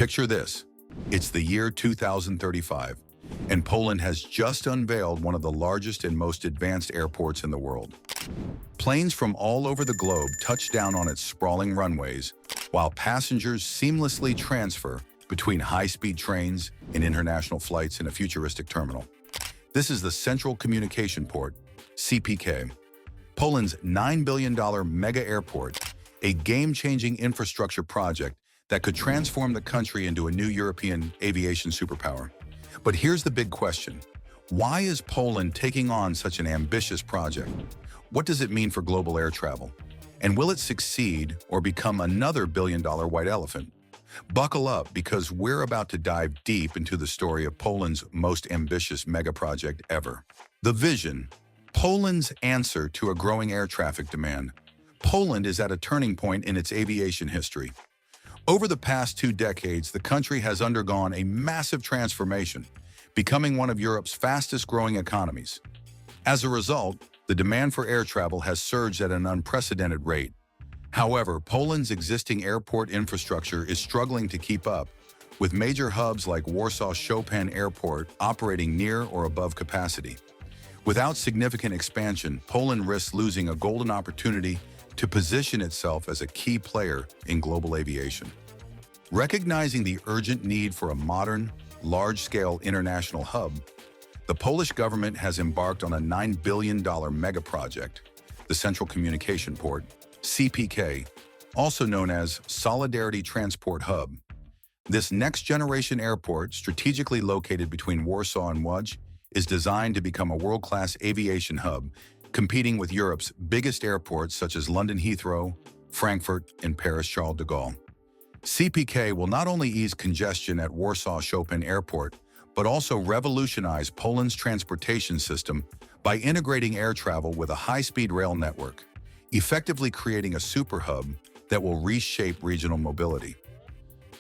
Picture this. It's the year 2035, and Poland has just unveiled one of the largest and most advanced airports in the world. Planes from all over the globe touch down on its sprawling runways, while passengers seamlessly transfer between high-speed trains and international flights in a futuristic terminal. This is the Central Communication Port, CPK, Poland's $9 billion mega airport, a game-changing infrastructure project that could transform the country into a new European aviation superpower. But here's the big question. Why is Poland taking on such an ambitious project? What does it mean for global air travel? And will it succeed or become another billion-dollar white elephant? Buckle up, because we're about to dive deep into the story of Poland's most ambitious mega project ever. The vision: Poland's answer to a growing air traffic demand. Poland is at a turning point in its aviation history. Over the past 2 decades, the country has undergone a massive transformation, becoming one of Europe's fastest-growing economies. As a result, the demand for air travel has surged at an unprecedented rate. However, Poland's existing airport infrastructure is struggling to keep up, with major hubs like Warsaw Chopin Airport operating near or above capacity. Without significant expansion, Poland risks losing a golden opportunity to position itself as a key player in global aviation. Recognizing the urgent need for a modern, large-scale international hub, the Polish government has embarked on a $9 billion mega project, the Central Communication Port, CPK, also known as Solidarity Transport Hub. This next-generation airport, strategically located between Warsaw and Łódź, is designed to become a world-class aviation hub, competing with Europe's biggest airports such as London Heathrow, Frankfurt, and Paris Charles de Gaulle. CPK will not only ease congestion at Warsaw Chopin Airport, but also revolutionize Poland's transportation system by integrating air travel with a high-speed rail network, effectively creating a super hub that will reshape regional mobility.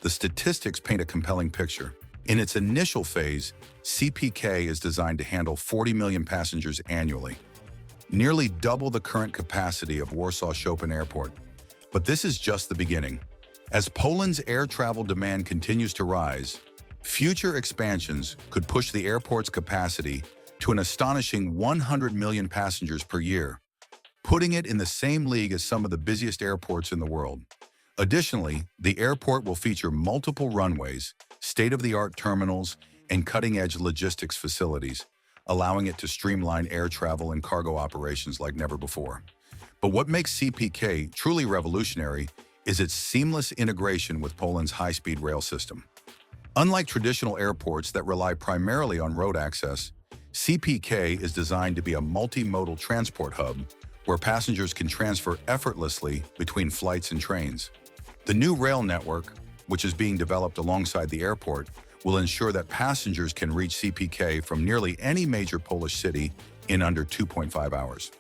The statistics paint a compelling picture. In its initial phase, CPK is designed to handle 40 million passengers annually, nearly double the current capacity of Warsaw Chopin Airport. But this is just the beginning. As Poland's air travel demand continues to rise, future expansions could push the airport's capacity to an astonishing 100 million passengers per year, putting it in the same league as some of the busiest airports in the world. Additionally, the airport will feature multiple runways, state-of-the-art terminals, and cutting-edge logistics facilities, allowing it to streamline air travel and cargo operations like never before. But what makes CPK truly revolutionary is its seamless integration with Poland's high-speed rail system. Unlike traditional airports that rely primarily on road access, CPK is designed to be a multimodal transport hub where passengers can transfer effortlessly between flights and trains. The new rail network, which is being developed alongside the airport, will ensure that passengers can reach CPK from nearly any major Polish city in under 2.5 hours.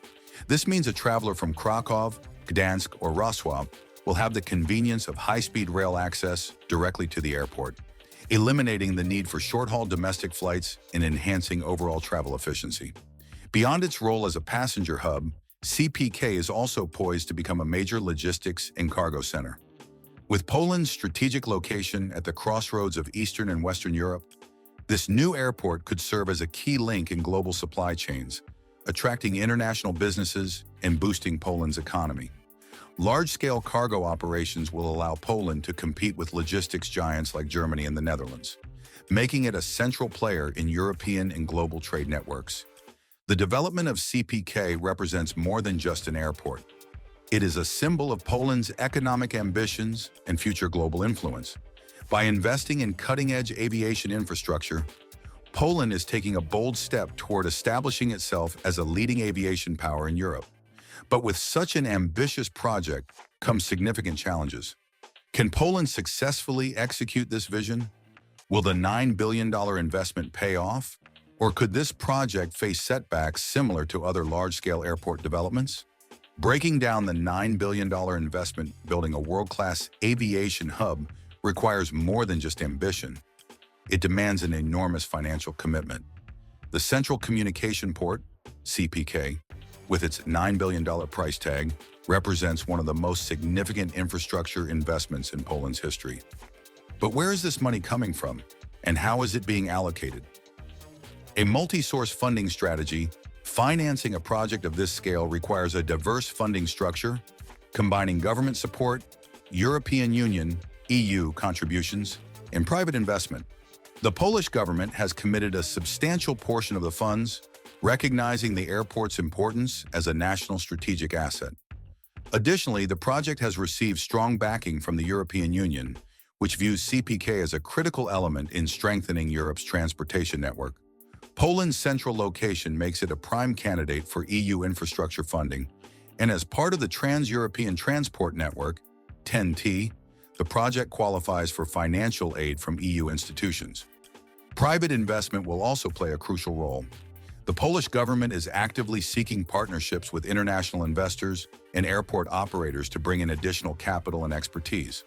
This means a traveler from Kraków, Gdansk, or Wrocław will have the convenience of high-speed rail access directly to the airport, eliminating the need for short-haul domestic flights and enhancing overall travel efficiency. Beyond its role as a passenger hub, CPK is also poised to become a major logistics and cargo center. With Poland's strategic location at the crossroads of Eastern and Western Europe, this new airport could serve as a key link in global supply chains, attracting international businesses and boosting Poland's economy. Large-scale cargo operations will allow Poland to compete with logistics giants like Germany and the Netherlands, making it a central player in European and global trade networks. The development of CPK represents more than just an airport. It is a symbol of Poland's economic ambitions and future global influence. By investing in cutting-edge aviation infrastructure, Poland is taking a bold step toward establishing itself as a leading aviation power in Europe. But with such an ambitious project come significant challenges. Can Poland successfully execute this vision? Will the $9 billion investment pay off? Or could this project face setbacks similar to other large-scale airport developments? Breaking down the $9 billion investment building a world-class aviation hub requires more than just ambition. It demands an enormous financial commitment. The Central Communication Port, CPK, with its $9 billion price tag, represents one of the most significant infrastructure investments in Poland's history. But where is this money coming from, and how is it being allocated? A multi-source funding strategy, financing a project of this scale requires a diverse funding structure, combining government support, European Union (EU) contributions, and private investment. The Polish government has committed a substantial portion of the funds, recognizing the airport's importance as a national strategic asset. Additionally, the project has received strong backing from the European Union, which views CPK as a critical element in strengthening Europe's transportation network. Poland's central location makes it a prime candidate for EU infrastructure funding, and as part of the Trans-European Transport Network, TEN-T, the project qualifies for financial aid from EU institutions. Private investment will also play a crucial role. The Polish government is actively seeking partnerships with international investors and airport operators to bring in additional capital and expertise.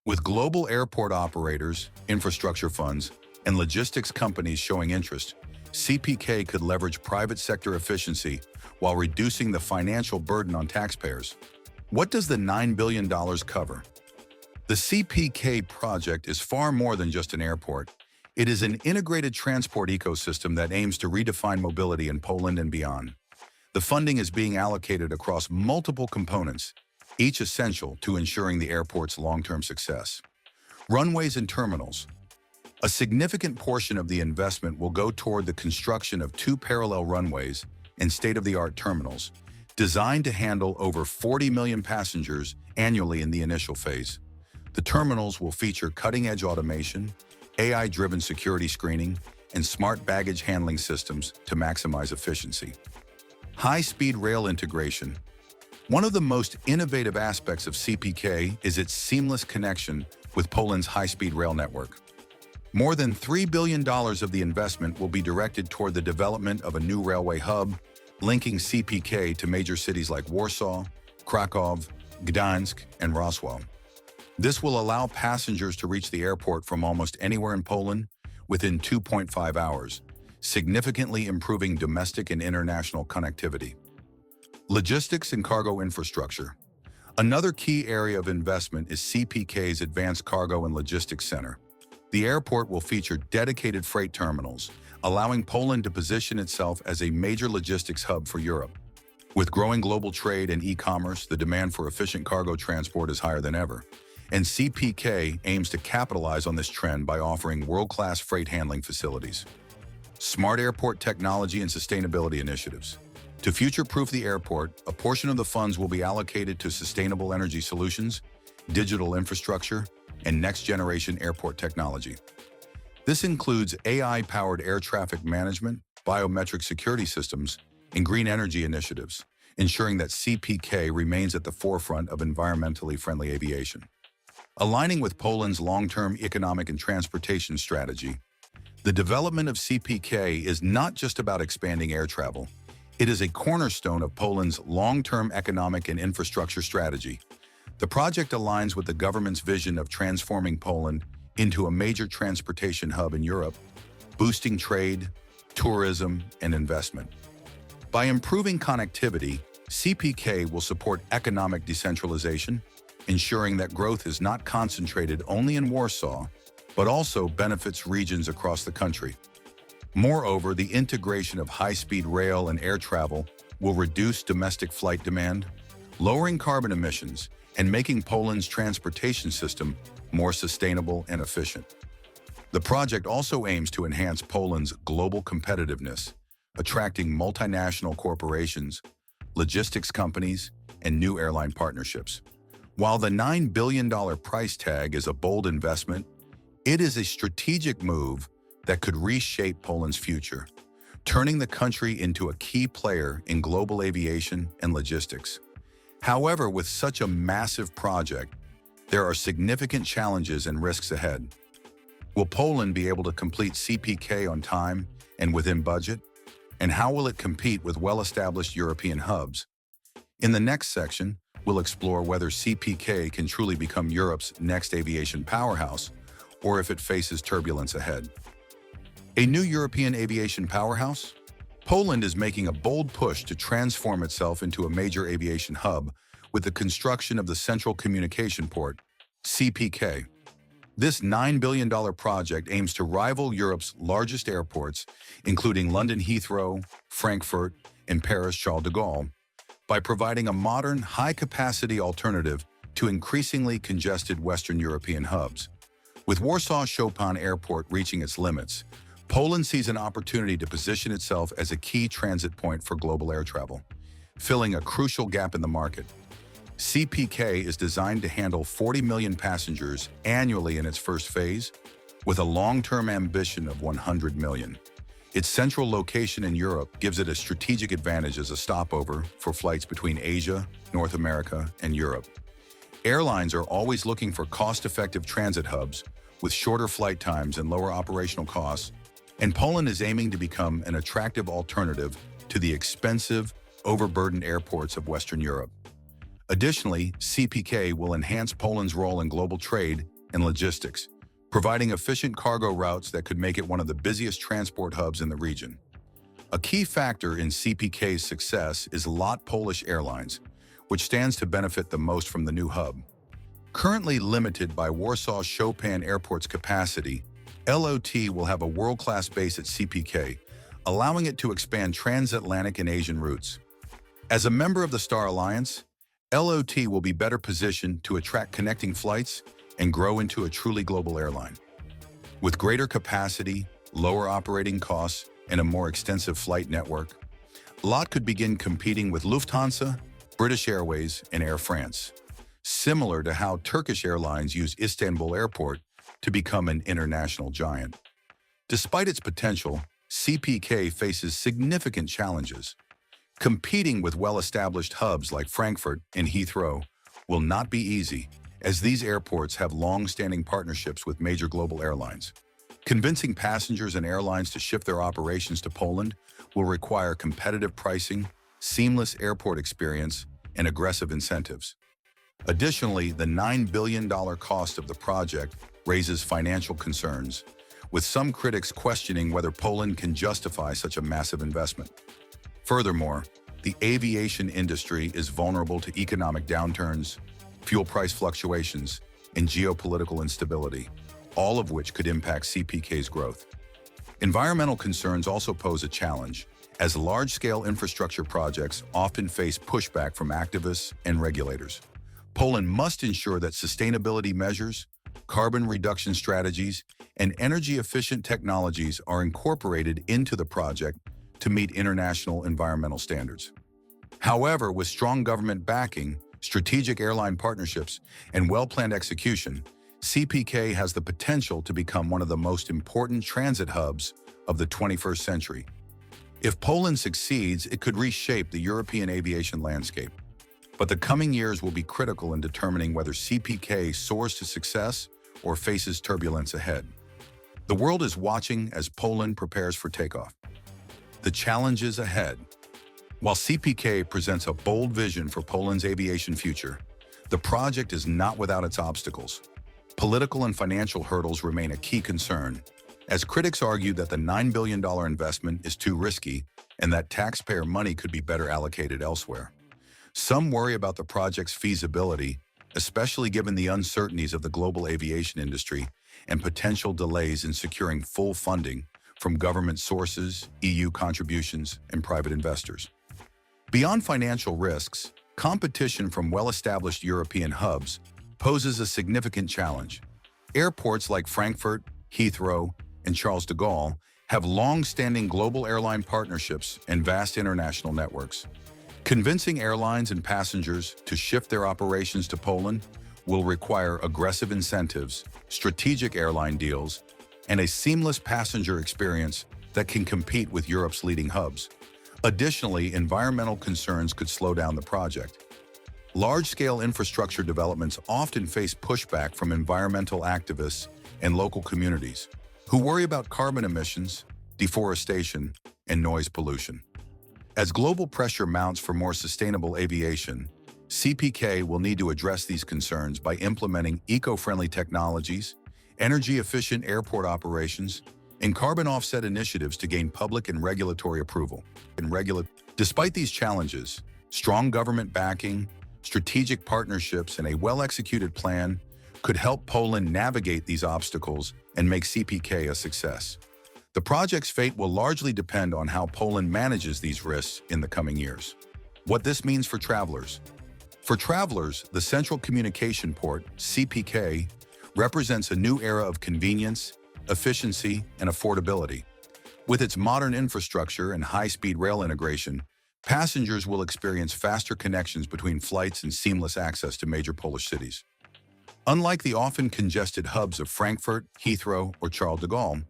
With global airport operators, infrastructure funds, and logistics companies showing interest, CPK could leverage private sector efficiency while reducing the financial burden on taxpayers. What does the $9 billion cover? The CPK project is far more than just an airport. It is an integrated transport ecosystem that aims to redefine mobility in Poland and beyond. The funding is being allocated across multiple components, each essential to ensuring the airport's long-term success. Runways and terminals. A significant portion of the investment will go toward the construction of 2 parallel runways and state-of-the-art terminals, designed to handle over 40 million passengers annually in the initial phase. The terminals will feature cutting-edge automation, AI-driven security screening, and smart baggage handling systems to maximize efficiency. High-speed rail integration. One of the most innovative aspects of CPK is its seamless connection with Poland's high-speed rail network. More than $3 billion of the investment will be directed toward the development of a new railway hub, linking CPK to major cities like Warsaw, Kraków, Gdańsk, and Wrocław. This will allow passengers to reach the airport from almost anywhere in Poland within 2.5 hours, significantly improving domestic and international connectivity. Logistics and cargo infrastructure. Another key area of investment is CPK's Advanced Cargo and Logistics Center. The airport will feature dedicated freight terminals, allowing Poland to position itself as a major logistics hub for Europe. With growing global trade and e-commerce, the demand for efficient cargo transport is higher than ever, and CPK aims to capitalize on this trend by offering world-class freight handling facilities. Smart airport technology and sustainability initiatives. To future-proof the airport, a portion of the funds will be allocated to sustainable energy solutions, digital infrastructure, and next-generation airport technology. This includes AI-powered air traffic management, biometric security systems, and green energy initiatives, ensuring that CPK remains at the forefront of environmentally friendly aviation. Aligning with Poland's long-term economic and transportation strategy, the development of CPK is not just about expanding air travel. It is a cornerstone of Poland's long-term economic and infrastructure strategy. The project aligns with the government's vision of transforming Poland into a major transportation hub in Europe, boosting trade, tourism, and investment. By improving connectivity, CPK will support economic decentralization, ensuring that growth is not concentrated only in Warsaw, but also benefits regions across the country. Moreover, the integration of high-speed rail and air travel will reduce domestic flight demand, lowering carbon emissions, and making Poland's transportation system more sustainable and efficient. The project also aims to enhance Poland's global competitiveness, attracting multinational corporations, logistics companies, and new airline partnerships. While the $9 billion price tag is a bold investment, it is a strategic move that could reshape Poland's future, turning the country into a key player in global aviation and logistics. However, with such a massive project, there are significant challenges and risks ahead. Will Poland be able to complete CPK on time and within budget? And how will it compete with well-established European hubs? In the next section, we'll explore whether CPK can truly become Europe's next aviation powerhouse, or if it faces turbulence ahead. A new European aviation powerhouse? Poland is making a bold push to transform itself into a major aviation hub with the construction of the Central Communication Port, CPK. This $9 billion project aims to rival Europe's largest airports, including London Heathrow, Frankfurt, and Paris Charles de Gaulle, by providing a modern, high-capacity alternative to increasingly congested Western European hubs. With Warsaw Chopin Airport reaching its limits, Poland sees an opportunity to position itself as a key transit point for global air travel, filling a crucial gap in the market. CPK is designed to handle 40 million passengers annually in its first phase, with a long-term ambition of 100 million. Its central location in Europe gives it a strategic advantage as a stopover for flights between Asia, North America, and Europe. Airlines are always looking for cost-effective transit hubs with shorter flight times and lower operational costs, and Poland is aiming to become an attractive alternative to the expensive, overburdened airports of Western Europe. Additionally, CPK will enhance Poland's role in global trade and logistics, providing efficient cargo routes that could make it one of the busiest transport hubs in the region. A key factor in CPK's success is LOT Polish Airlines, which stands to benefit the most from the new hub. Currently limited by Warsaw Chopin Airport's capacity, LOT will have a world-class base at CPK, allowing it to expand transatlantic and Asian routes. As a member of the Star Alliance, LOT will be better positioned to attract connecting flights and grow into a truly global airline. With greater capacity, lower operating costs, and a more extensive flight network, LOT could begin competing with Lufthansa, British Airways, and Air France, similar to how Turkish Airlines use Istanbul Airport to become an international giant. Despite its potential, CPK faces significant challenges. Competing with well-established hubs like Frankfurt and Heathrow will not be easy, as these airports have long-standing partnerships with major global airlines. Convincing passengers and airlines to shift their operations to Poland will require competitive pricing, seamless airport experience, and aggressive incentives. Additionally, the $9 billion cost of the project raises financial concerns, with some critics questioning whether Poland can justify such a massive investment. Furthermore, the aviation industry is vulnerable to economic downturns, fuel price fluctuations, and geopolitical instability, all of which could impact CPK's growth. Environmental concerns also pose a challenge, as large-scale infrastructure projects often face pushback from activists and regulators. Poland must ensure that sustainability measures, carbon reduction strategies, and energy-efficient technologies are incorporated into the project to meet international environmental standards. However, with strong government backing, strategic airline partnerships, and well-planned execution, CPK has the potential to become one of the most important transit hubs of the 21st century. If Poland succeeds, it could reshape the European aviation landscape. But the coming years will be critical in determining whether CPK soars to success or faces turbulence ahead. The world is watching as Poland prepares for takeoff. The challenges ahead. While CPK presents a bold vision for Poland's aviation future, the project is not without its obstacles. Political and financial hurdles remain a key concern, as critics argue that the $9 billion investment is too risky and that taxpayer money could be better allocated elsewhere. Some worry about the project's feasibility, especially given the uncertainties of the global aviation industry and potential delays in securing full funding from government sources, EU contributions, and private investors. Beyond financial risks, competition from well-established European hubs poses a significant challenge. Airports like Frankfurt, Heathrow, and Charles de Gaulle have long-standing global airline partnerships and vast international networks. Convincing airlines and passengers to shift their operations to Poland will require aggressive incentives, strategic airline deals, and a seamless passenger experience that can compete with Europe's leading hubs. Additionally, environmental concerns could slow down the project. Large-scale infrastructure developments often face pushback from environmental activists and local communities, who worry about carbon emissions, deforestation, and noise pollution. As global pressure mounts for more sustainable aviation, CPK will need to address these concerns by implementing eco-friendly technologies, energy-efficient airport operations, and carbon offset initiatives to gain public and regulatory approval. Despite these challenges, strong government backing, strategic partnerships, and a well-executed plan could help Poland navigate these obstacles and make CPK a success. The project's fate will largely depend on how Poland manages these risks in the coming years. What this means for travelers. For travelers, the Central Communication Port, CPK, represents a new era of convenience, efficiency, and affordability. With its modern infrastructure and high-speed rail integration, passengers will experience faster connections between flights and seamless access to major Polish cities. Unlike the often congested hubs of Frankfurt, Heathrow, or Charles de Gaulle,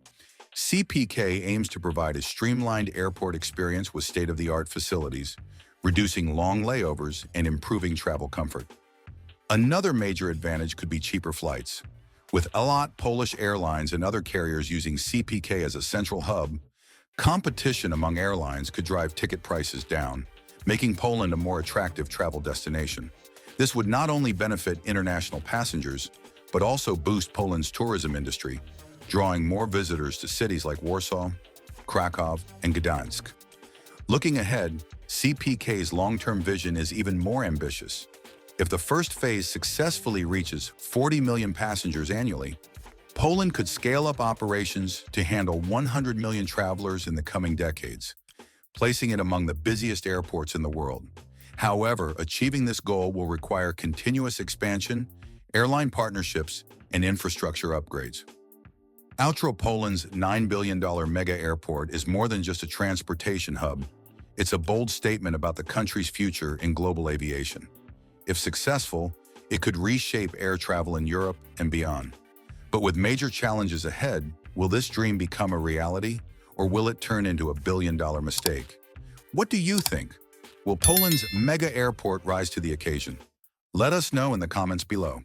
CPK aims to provide a streamlined airport experience with state-of-the-art facilities, reducing long layovers and improving travel comfort. Another major advantage could be cheaper flights. With a lot Polish airlines and other carriers using CPK as a central hub, competition among airlines could drive ticket prices down, making Poland a more attractive travel destination. This would not only benefit international passengers, but also boost Poland's tourism industry, drawing more visitors to cities like Warsaw, Krakow, and Gdansk. Looking ahead, CPK's long-term vision is even more ambitious. If the first phase successfully reaches 40 million passengers annually, Poland could scale up operations to handle 100 million travelers in the coming decades, placing it among the busiest airports in the world. However, achieving this goal will require continuous expansion, airline partnerships, and infrastructure upgrades. Outro Poland's $9 billion mega airport is more than just a transportation hub. It's a bold statement about the country's future in global aviation. If successful, it could reshape air travel in Europe and beyond. But with major challenges ahead, will this dream become a reality, or will it turn into a billion-dollar mistake? What do you think? Will Poland's mega airport rise to the occasion? Let us know in the comments below.